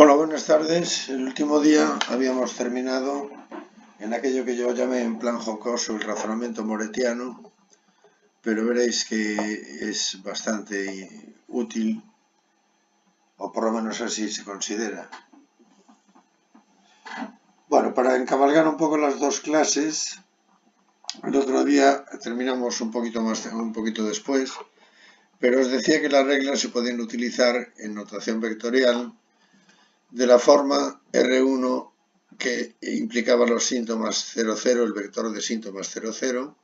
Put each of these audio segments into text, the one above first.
Hola, buenas tardes. El último día habíamos terminado en aquello que yo llamé en plan jocoso el razonamiento moretiano, pero veréis que es bastante útil, o por lo menos así se considera. Bueno, para encabalgar un poco las dos clases, el otro día terminamos un poquito después, pero os decía que las reglas se pueden utilizar en notación vectorial de la forma R1 que implicaba los síntomas 0, 0, el vector de síntomas 0, 0.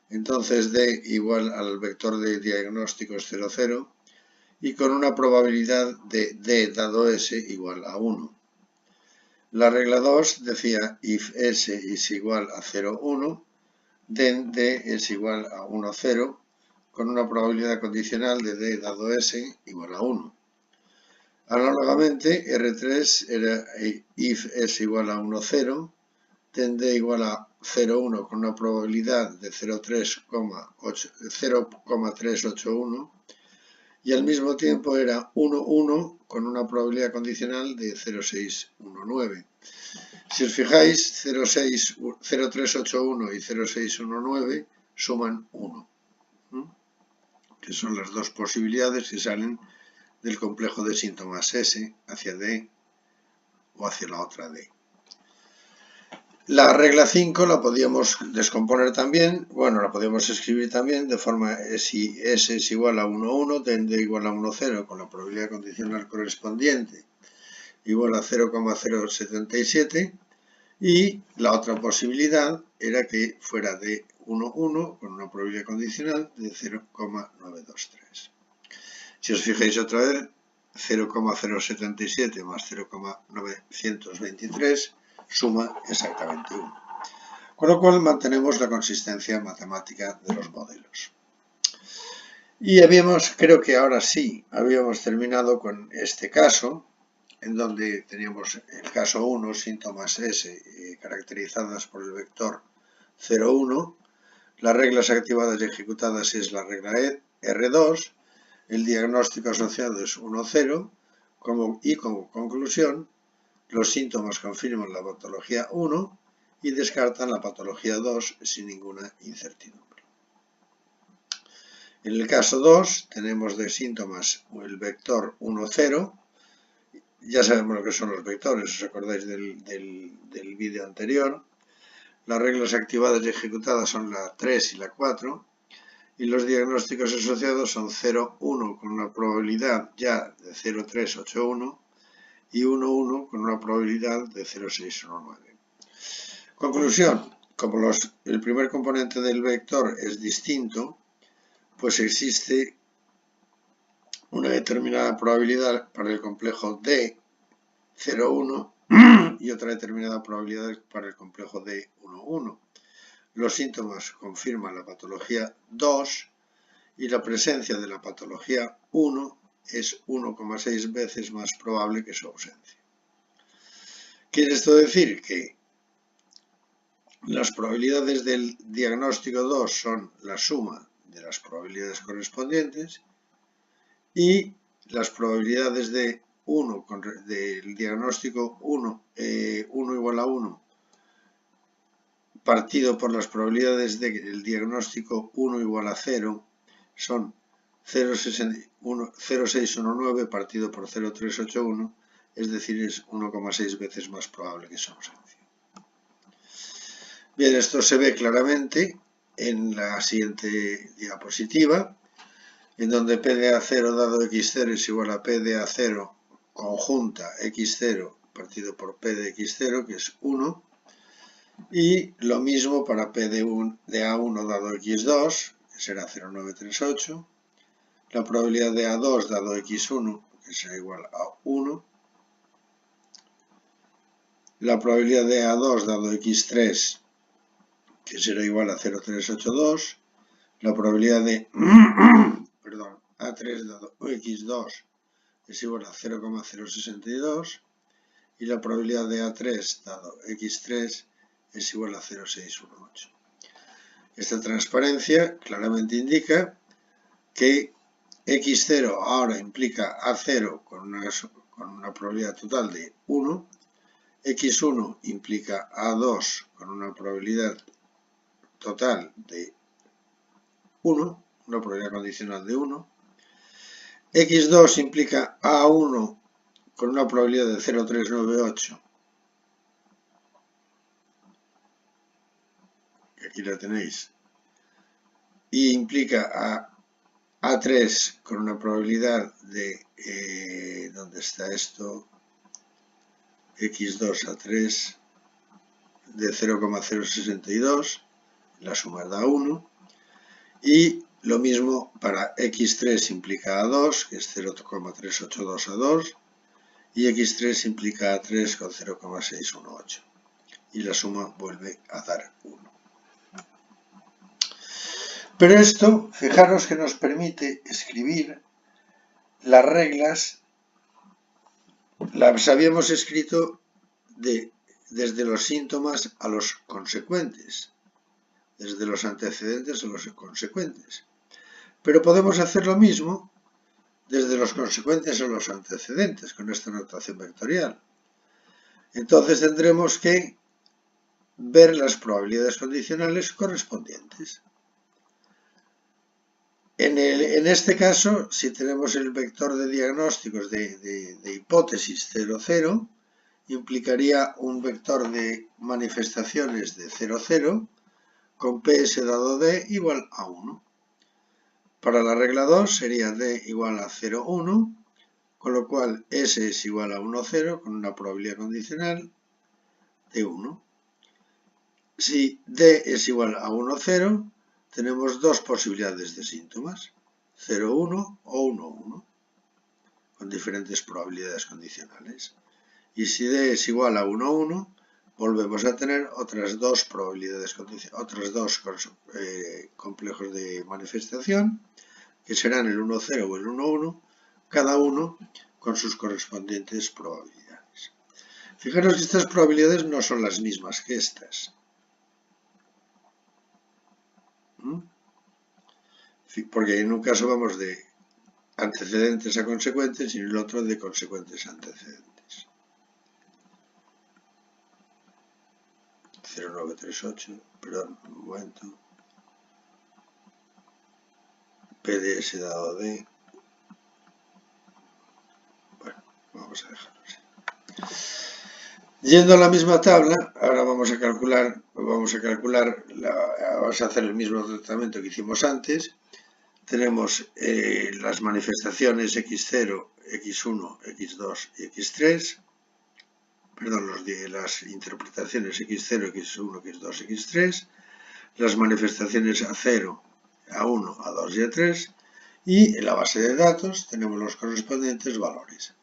Entonces D igual al vector de diagnósticos 0, 0 y con una probabilidad de D dado S igual a 1. La regla 2 decía if S es igual a 0, 1, then D es igual a 1, 0 con una probabilidad condicional de D dado S igual a 1. Análogamente, R3 era if es igual a 1, 0, then D igual a 0, 1 con una probabilidad de 0,381 y al mismo tiempo era 1, 1 con una probabilidad condicional de 0,619. Si os fijáis, 0,381 y 0,619 suman 1, que son las dos posibilidades que salen del complejo de síntomas S hacia D o hacia la otra D. La regla 5 la podíamos descomponer también, la podíamos escribir también de forma si S es igual a 1, 1, then D igual a 1, 0 con la probabilidad condicional correspondiente igual a 0,077 y la otra posibilidad era que fuera de 1, 1 con una probabilidad condicional de 0,923. Si os fijáis otra vez, 0,077 más 0,923 suma exactamente 1. Con lo cual mantenemos la consistencia matemática de los modelos. Y creo que ahora sí, habíamos terminado con este caso, en donde teníamos el caso 1, síntomas S caracterizadas por el vector 0, 1. Las reglas activadas y ejecutadas es la regla R2. El diagnóstico asociado es 1, 0 y como conclusión, los síntomas confirman la patología 1 y descartan la patología 2 sin ninguna incertidumbre. En el caso 2 tenemos de síntomas el vector 1, 0. Ya sabemos lo que son los vectores, os acordáis del vídeo anterior. Las reglas activadas y ejecutadas son la 3 y la 4. Y los diagnósticos asociados son 0, 1 con una probabilidad ya de 0,381 y 1, 1 con una probabilidad de 0,619. Conclusión, como el primer componente del vector es distinto, pues existe una determinada probabilidad para el complejo D 0, 1 y otra determinada probabilidad para el complejo D 1, 1. Los síntomas confirman la patología 2 y la presencia de la patología 1 es 1,6 veces más probable que su ausencia. ¿Quiere esto decir? Que las probabilidades del diagnóstico 2 son la suma de las probabilidades correspondientes y las probabilidades de 1 del diagnóstico 1 igual a 1 partido por las probabilidades del diagnóstico 1 igual a 0 son 0,619 partido por 0,381, es decir, es 1,6 veces más probable que su ausencia. Bien, esto se ve claramente en la siguiente diapositiva, en donde P de A0 dado X0 es igual a P de A0 conjunta X0 partido por P de X0, que es 1, y lo mismo para P de A1 dado X2, que será 0,938, la probabilidad de A2 dado X1, que será igual a 1, la probabilidad de A2 dado X3, que será igual a 0,382, la probabilidad de A3 dado X2 es igual a 0,062 y la probabilidad de A3 dado X3 es igual a 0,618. Esta transparencia claramente indica que X0 ahora implica A0 con con una probabilidad total de 1, x1 implica a2 con una probabilidad total de 1, una probabilidad condicional de 1, x2 implica a1 con una probabilidad de 0,398, que aquí la tenéis, y implica a A3 con una probabilidad de, ¿dónde está esto? X2 A3 de 0,062, la suma da 1, y lo mismo para X3 implica A2, que es 0,382 A2, y X3 implica A3 con 0,618, y la suma vuelve a dar 1. Pero esto, fijaros que nos permite escribir las reglas, las habíamos escrito desde los síntomas a los consecuentes, desde los antecedentes a los consecuentes. Pero podemos hacer lo mismo desde los consecuentes a los antecedentes, con esta notación vectorial. Entonces tendremos que ver las probabilidades condicionales correspondientes. En este caso, si tenemos el vector de diagnósticos de hipótesis 0, 0, implicaría un vector de manifestaciones de 0, 0 con PS dado D igual a 1. Para la regla 2 sería D igual a 0, 1, con lo cual S es igual a 1, 0 con una probabilidad condicional de 1. Si D es igual a 1, 0, tenemos dos posibilidades de síntomas, 0, 1 o 1, 1, con diferentes probabilidades condicionales. Y si D es igual a 1, 1, volvemos a tener otras dos probabilidades, otros dos complejos de manifestación, que serán el 1, 0 o el 1, 1, cada uno con sus correspondientes probabilidades. Fijaros que estas probabilidades no son las mismas que estas. Porque en un caso vamos de antecedentes a consecuentes y en el otro de consecuentes a antecedentes. 0,938, perdón, un momento. PDS dado D. Bueno, vamos a dejarlo así. Yendo a la misma tabla, ahora vamos a hacer el mismo tratamiento que hicimos antes. Tenemos las manifestaciones x0, x1, x2 y x3. Perdón, las interpretaciones x0, x1, x2, x3. Las manifestaciones a0, a1, a2 y a3. Y en la base de datos tenemos los correspondientes valores.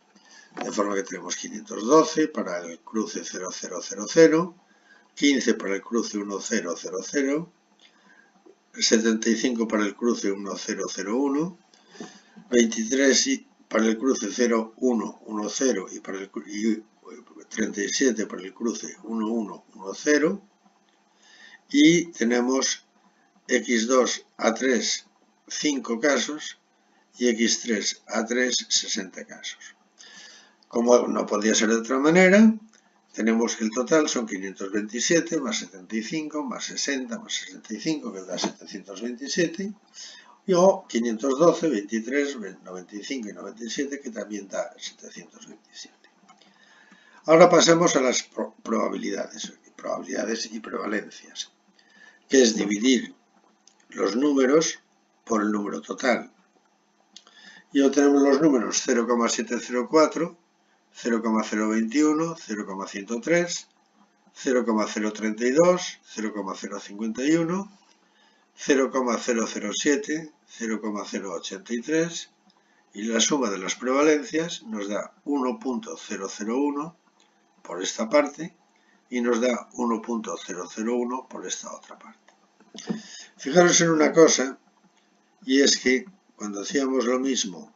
De forma que tenemos 512 para el cruce 0000, 15 para el cruce 1000, 75 para el cruce 1001, 23 para el cruce 0110 y 37 para el cruce 1110, y tenemos x2 a3 5 casos y x3 a3 60 casos. Como no podía ser de otra manera, tenemos que el total son 527 más 75 más 60 más 65, que da 727, y o 512, 23, 95 y 97, que también da 727. Ahora pasamos a las probabilidades y prevalencias, que es dividir los números por el número total. Y obtenemos los números 0,704, 0,021, 0,103, 0,032, 0,051, 0,007, 0,083, y la suma de las prevalencias nos da 1,001 por esta parte y nos da 1,001 por esta otra parte. Fijaros en una cosa, y es que cuando hacíamos lo mismo,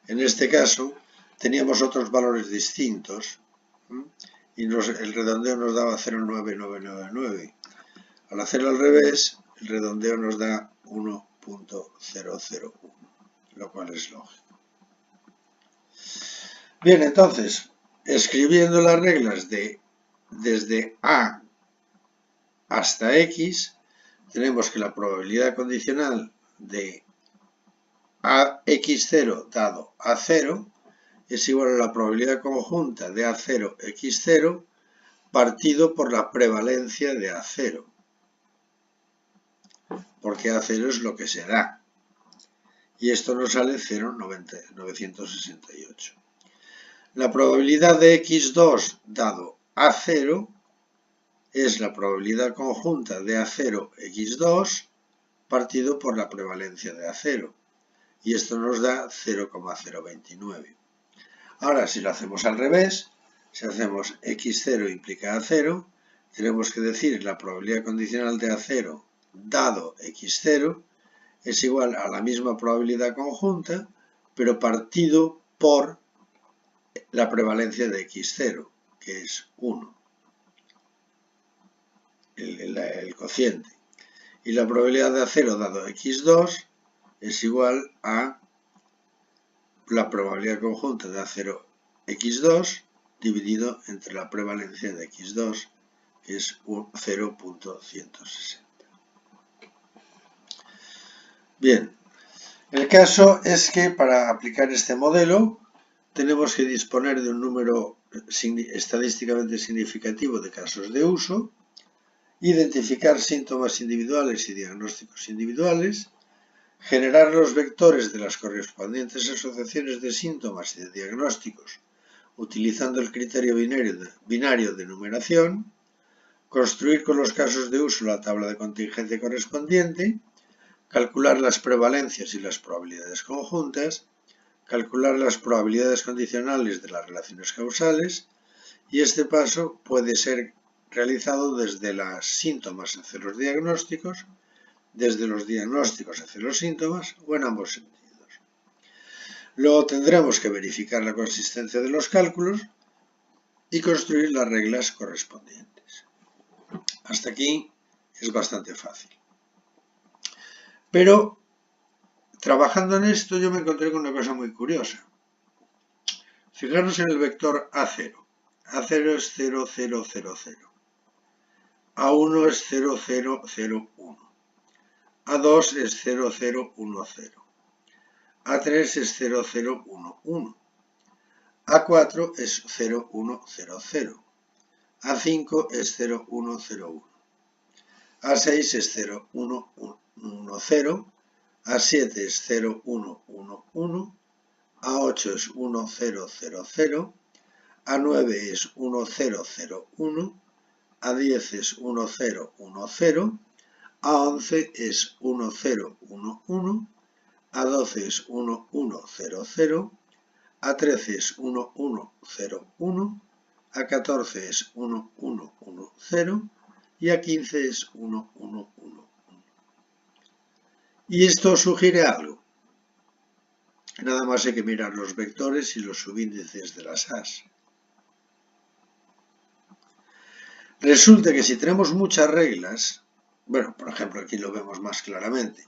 en este caso teníamos otros valores distintos y el redondeo nos daba 0,9999. Al hacerlo al revés, el redondeo nos da 1,001, lo cual es lógico. Bien, entonces, escribiendo las reglas desde A hasta X, tenemos que la probabilidad condicional de AX0 dado A0 es igual a la probabilidad conjunta de A0 X0 partido por la prevalencia de A0, porque A0 es lo que se da. Y esto nos sale 0,968. La probabilidad de X2 dado A0 es la probabilidad conjunta de A0 X2 partido por la prevalencia de A0. Y esto nos da 0,029. Ahora, si lo hacemos al revés, si hacemos X0 implica A0, tenemos que decir la probabilidad condicional de A0 dado X0 es igual a la misma probabilidad conjunta, pero partido por la prevalencia de X0, que es 1, el cociente. Y la probabilidad de A0 dado X2 es igual a la probabilidad conjunta de A0 X2 dividido entre la prevalencia de X2, que es 0.160. Bien, el caso es que para aplicar este modelo tenemos que disponer de un número estadísticamente significativo de casos de uso, identificar síntomas individuales y diagnósticos individuales, generar los vectores de las correspondientes asociaciones de síntomas y de diagnósticos utilizando el criterio binario de numeración, construir con los casos de uso la tabla de contingencia correspondiente, calcular las prevalencias y las probabilidades conjuntas, calcular las probabilidades condicionales de las relaciones causales, y este paso puede ser realizado desde los síntomas hacia los diagnósticos, desde los diagnósticos hacia los síntomas o en ambos sentidos. Luego tendremos que verificar la consistencia de los cálculos y construir las reglas correspondientes. Hasta aquí es bastante fácil. Pero trabajando en esto yo me encontré con una cosa muy curiosa. Fijaros en el vector A0. A0 es 0, 0, 0, 0. A1 es 0, 0, 0, 1. A2 es 0, 0, 1, 0. A3 es 0, 0, 1, 1. A4 es 0, 1, 0, 0. A5 es 0, 1, 0, 1. A6 es 0, 1, 1, 0. A7 es 0, 1, 1, 1. A8 es 1, 0, 0, 0. A9 es 1, 0, 0, 1. A10 es 1, 0, 1, 0. A11 es 1, 0, 1, 1. A12 es 1, 1, 0, 0. A13 es 1, 1, 0, 1. A14 es 1, 1, 1, 0. Y A15 es 1, 1, 1, 1. Y esto sugiere algo. Nada más hay que mirar los vectores y los subíndices de las As. Resulta que si tenemos muchas reglas, bueno, por ejemplo, aquí lo vemos más claramente.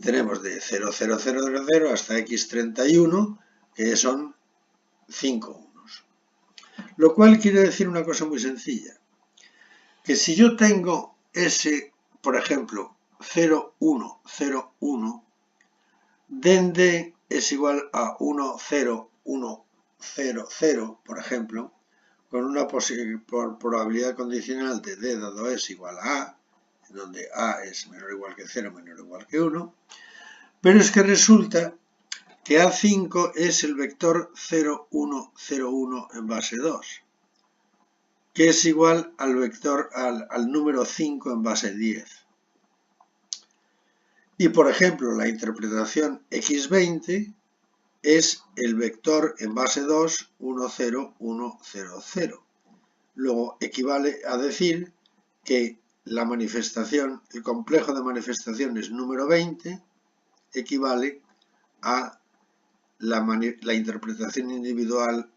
Tenemos de 0, 0, 0, 0, 0 hasta x31, que son 5 unos. Lo cual quiere decir una cosa muy sencilla. Que si yo tengo ese, por ejemplo, 0, 1, 0, 1, dende es igual a 1, 0, 1, 0, 0, por ejemplo, con una probabilidad condicional de D dado es igual a A, donde A es menor o igual que 0, menor o igual que 1, pero es que resulta que A5 es el vector 0, 1, 0, 1 en base 2, que es igual al vector al número 5 en base 10. Y por ejemplo, la interpretación x20 es el vector en base 2, 1, 0, 1, 0, 0. Luego equivale a decir que la manifestación, el complejo de manifestaciones número 20 equivale a la interpretación individual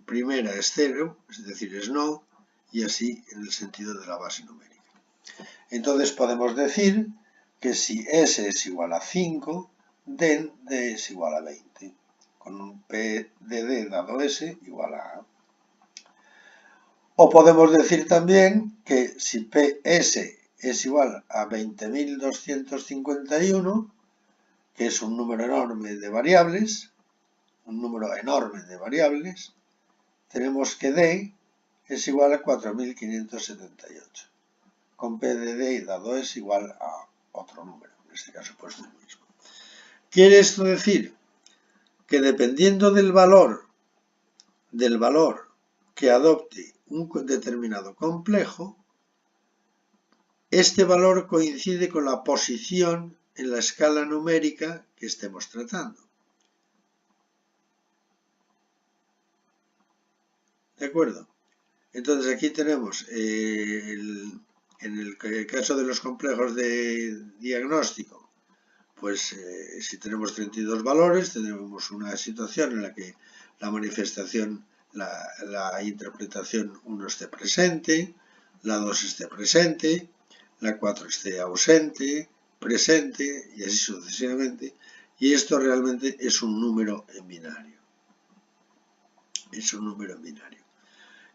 primera es 0, es decir, es no, y así en el sentido de la base numérica. Entonces podemos decir que si S es igual a 5, den D es igual a 20, con un P de D dado S igual a A. O podemos decir también que si PS es igual a 20.251, que es un número enorme de variables, tenemos que D es igual a 4.578, con P de D dado es igual a otro número, en este caso pues el mismo. ¿Quiere esto decir? Que dependiendo del valor que adopte un determinado complejo, este valor coincide con la posición en la escala numérica que estemos tratando. ¿De acuerdo? Entonces aquí tenemos, en el caso de los complejos de diagnóstico, pues si tenemos 32 valores, tenemos una situación en la que la manifestación, la interpretación 1 esté presente, la 2 esté presente, la 4 esté ausente, presente y así sucesivamente. Y esto realmente es un número en binario. Es un número en binario.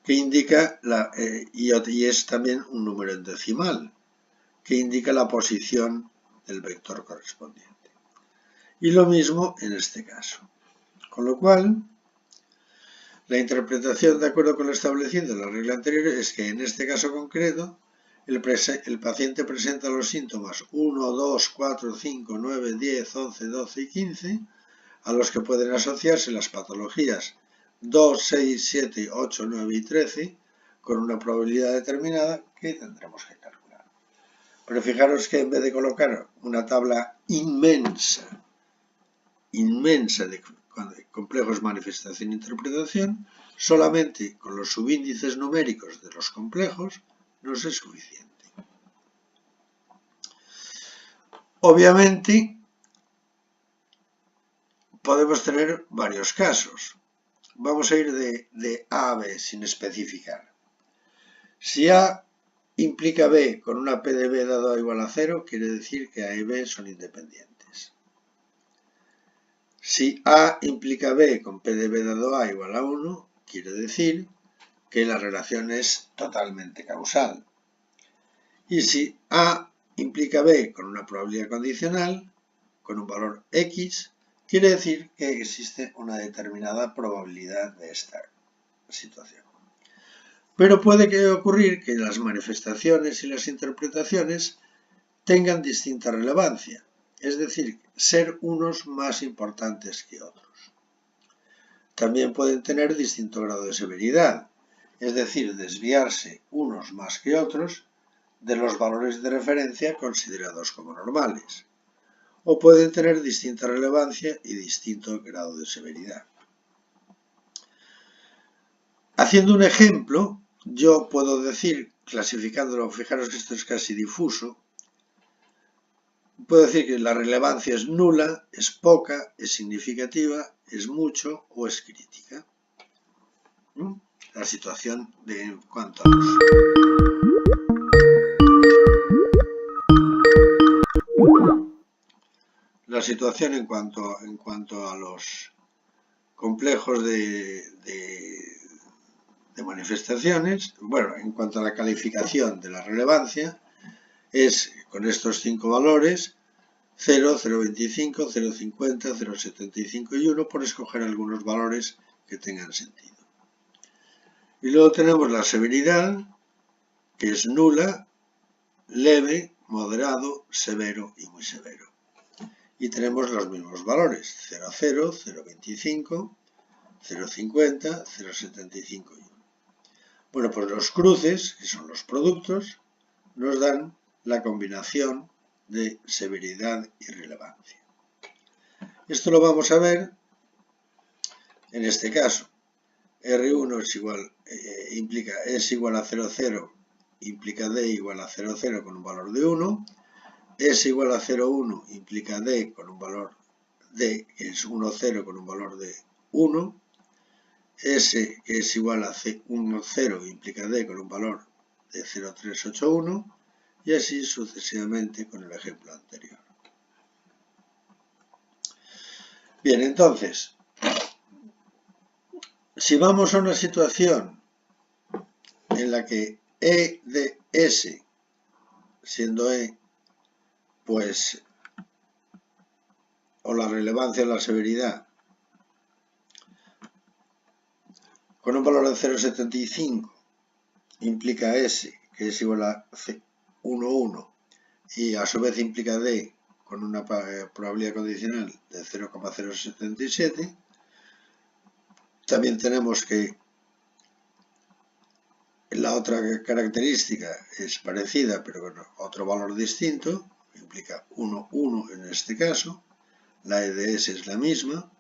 Que indica, y es también un número en decimal, que indica la posición del vector correspondiente. Y lo mismo en este caso. Con lo cual, la interpretación de acuerdo con lo establecido en la regla anterior es que en este caso concreto, el paciente presenta los síntomas 1, 2, 4, 5, 9, 10, 11, 12 y 15, a los que pueden asociarse las patologías 2, 6, 7, 8, 9 y 13, con una probabilidad determinada que tendremos que calcular. Pero fijaros que en vez de colocar una tabla inmensa de complejos manifestación e interpretación, solamente con los subíndices numéricos de los complejos nos es suficiente. Obviamente, podemos tener varios casos. Vamos a ir de A a B sin especificar. Si A implica B con una P de B dado a igual a 0, quiere decir que A y B son independientes. Si A implica B con P de B dado a igual a 1, quiere decir que la relación es totalmente causal. Y si A implica B con una probabilidad condicional, con un valor X, quiere decir que existe una determinada probabilidad de esta situación. Pero puede ocurrir que las manifestaciones y las interpretaciones tengan distinta relevancia, es decir, ser unos más importantes que otros. También pueden tener distinto grado de severidad, es decir, desviarse unos más que otros de los valores de referencia considerados como normales, o pueden tener distinta relevancia y distinto grado de severidad. Haciendo un ejemplo, yo puedo decir, clasificándolo, fijaros que esto es casi difuso, puedo decir que la relevancia es nula, es poca, es significativa, es mucho o es crítica. La situación en cuanto a los... La situación en cuanto a los complejos de manifestaciones, bueno, en cuanto a la calificación de la relevancia, es con estos 5 valores 0, 0,25, 0,50, 0,75 y 1 por escoger algunos valores que tengan sentido. Y luego tenemos la severidad, que es nula, leve, moderado, severo y muy severo. Y tenemos los mismos valores, 0,0, 0,25, 0,50, 0,75 y 1. Bueno, pues los cruces, que son los productos, nos dan la combinación de severidad y relevancia. Esto lo vamos a ver en este caso. R1 es igual, es igual a 0,0, implica D igual a 0,0 con un valor de 1. S igual a 0,1 implica D con un valor D, que es 1,0 con un valor de 1. S, que es igual a 1,0, implica D con un valor de 0,381. Y así sucesivamente con el ejemplo anterior. Bien, entonces, si vamos a una situación en la que E de S, siendo E, pues, o la relevancia o la severidad, con un valor de 0,75 implica S, que es igual a 1,1, y a su vez implica D con una probabilidad condicional de 0,077, también tenemos que la otra característica es parecida, pero con otro valor distinto, implica 1,1 en este caso, la E de S es la misma,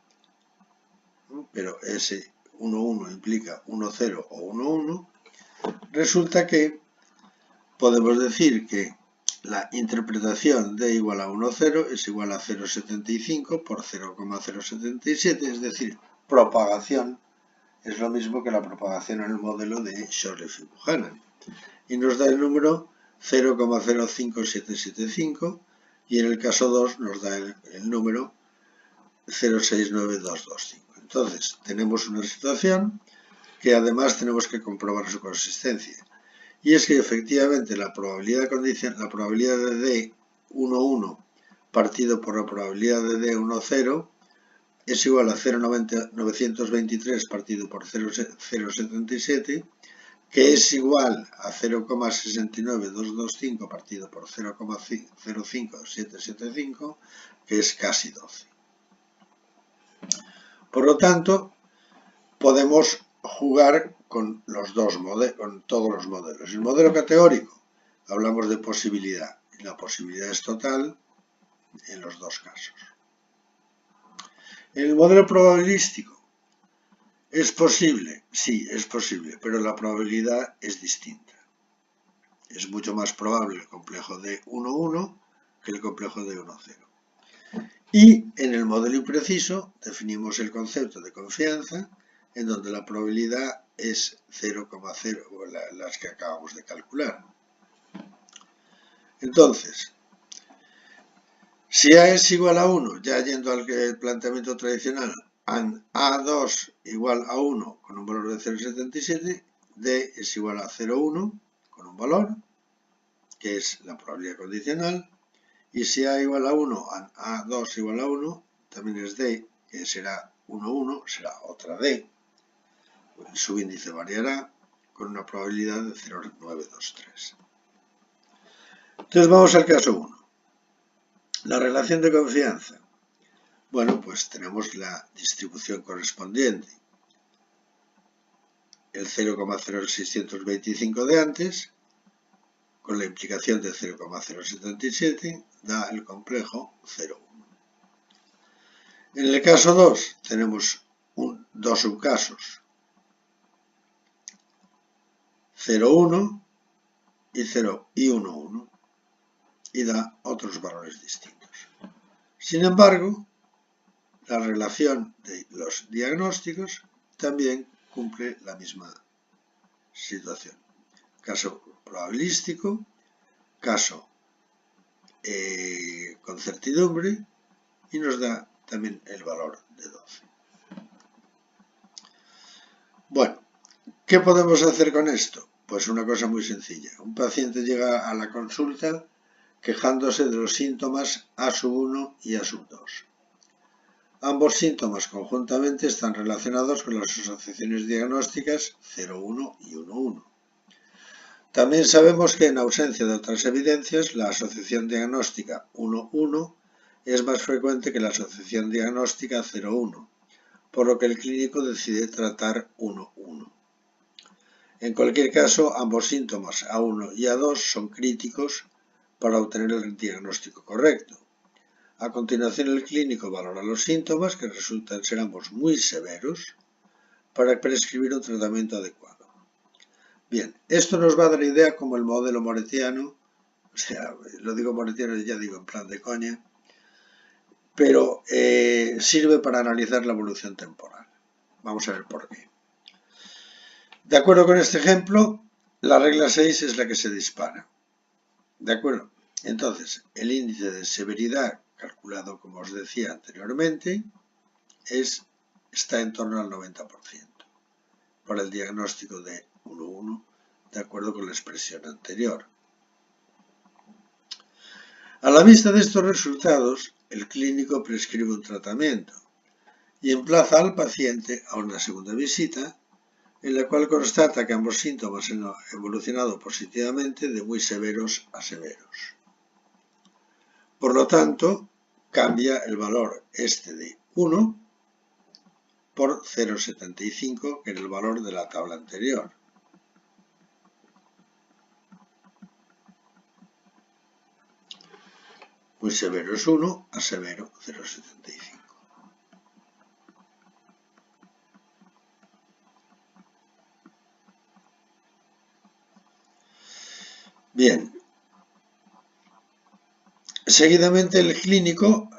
pero S 1,1 implica 1,0 o 1,1, resulta que podemos decir que la interpretación de igual a 1,0 es igual a 0,75 por 0,077, es decir, propagación es lo mismo que la propagación en el modelo de Shorley y Buchanan. Y nos da el número 0,05775 y en el caso 2 nos da el número 0,69225. Entonces, tenemos una situación que además tenemos que comprobar su consistencia. Y es que efectivamente la probabilidad de D 1,1 partido por la probabilidad de D 1,0 es igual a 0,923 partido por 0,077, que es igual a 0,69225 partido por 0,05775, que es casi 12. Por lo tanto, podemos jugar con los dos modelos, con todos los modelos. El modelo categórico, hablamos de posibilidad, y la posibilidad es total en los dos casos. En el modelo probabilístico, ¿es posible? Sí, es posible, pero la probabilidad es distinta. Es mucho más probable el complejo de 1,1 que el complejo de 1,0. Y en el modelo impreciso definimos el concepto de confianza, en donde la probabilidad es 0,0, las que acabamos de calcular. Entonces, si A es igual a 1, ya yendo al planteamiento tradicional, A2 igual a 1 con un valor de 0,77, D es igual a 0,1 con un valor, que es la probabilidad condicional, y si A igual a 1, A2 igual a 1, también es D, que será 1,1, será otra D. El subíndice variará con una probabilidad de 0,923. Entonces vamos al caso 1. La relación de confianza. Bueno, pues tenemos la distribución correspondiente. El 0,0625 de antes, con la implicación de 0,077, da el complejo 0,1. En el caso 2 tenemos dos subcasos, 0,1 y 1,1, y da otros valores distintos. Sin embargo, la relación de los diagnósticos también cumple la misma situación. Caso probabilístico, caso con certidumbre, y nos da también el valor de 12. Bueno, ¿qué podemos hacer con esto? Pues una cosa muy sencilla. Un paciente llega a la consulta quejándose de los síntomas A1 y A2. Ambos síntomas conjuntamente están relacionados con las asociaciones diagnósticas 0,1 y 1,1. También sabemos que en ausencia de otras evidencias, la asociación diagnóstica 1,1 es más frecuente que la asociación diagnóstica 0,1, por lo que el clínico decide tratar 1,1. En cualquier caso, ambos síntomas A1 y A2 son críticos para obtener el diagnóstico correcto. A continuación, el clínico valora los síntomas, que resultan ser ambos muy severos, para prescribir un tratamiento adecuado. Bien, esto nos va a dar idea como el modelo moretiano, o sea, lo digo moretiano, ya digo en plan de coña, pero sirve para analizar la evolución temporal. Vamos a ver por qué. De acuerdo con este ejemplo, la regla 6 es la que se dispara. ¿De acuerdo? Entonces, el índice de severidad, calculado como os decía anteriormente, está en torno al 90% para el diagnóstico de 1-1, de acuerdo con la expresión anterior. A la vista de estos resultados, el clínico prescribe un tratamiento y emplaza al paciente a una segunda visita en la cual constata que ambos síntomas han evolucionado positivamente de muy severos a severos. Por lo tanto, cambia el valor de 1 por 0,75, que era el valor de la tabla anterior. Muy severo es 1, a severo 0,75. Bien. Seguidamente el clínico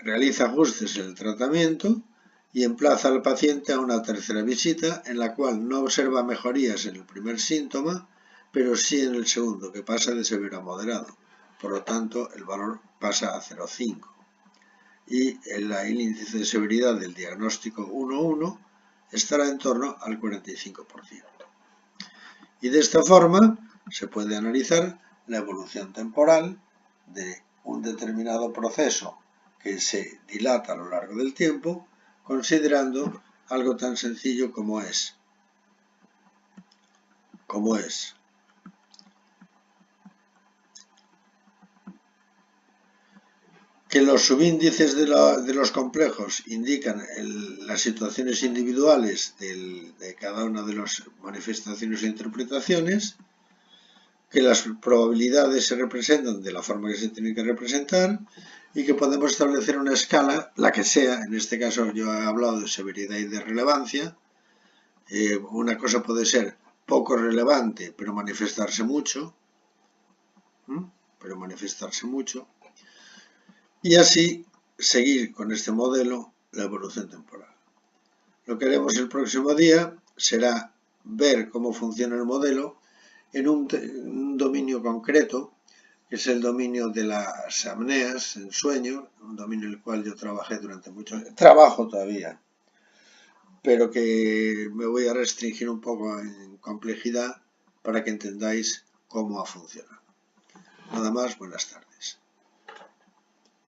realiza ajustes en el tratamiento y emplaza al paciente a una tercera visita en la cual no observa mejorías en el primer síntoma, pero sí en el segundo, que pasa de severo a moderado. Por lo tanto, el valor pasa a 0,5. Y el índice de severidad del diagnóstico 1-1 estará en torno al 45%. Y de esta forma se puede analizar la evolución temporal de un determinado proceso que se dilata a lo largo del tiempo, considerando algo tan sencillo como es que los subíndices de los complejos indican las situaciones individuales de cada una de las manifestaciones e interpretaciones, que las probabilidades se representan de la forma que se tienen que representar y que podemos establecer una escala, la que sea. En este caso yo he hablado de severidad y de relevancia. Una cosa puede ser poco relevante pero manifestarse mucho, y así seguir con este modelo la evolución temporal. Lo que haremos el próximo día será ver cómo funciona el modelo en un dominio concreto, que es el dominio de las apneas, el sueño, un dominio en el cual yo trabajé trabajo todavía, pero que me voy a restringir un poco en complejidad para que entendáis cómo ha funcionado. Nada más, buenas tardes.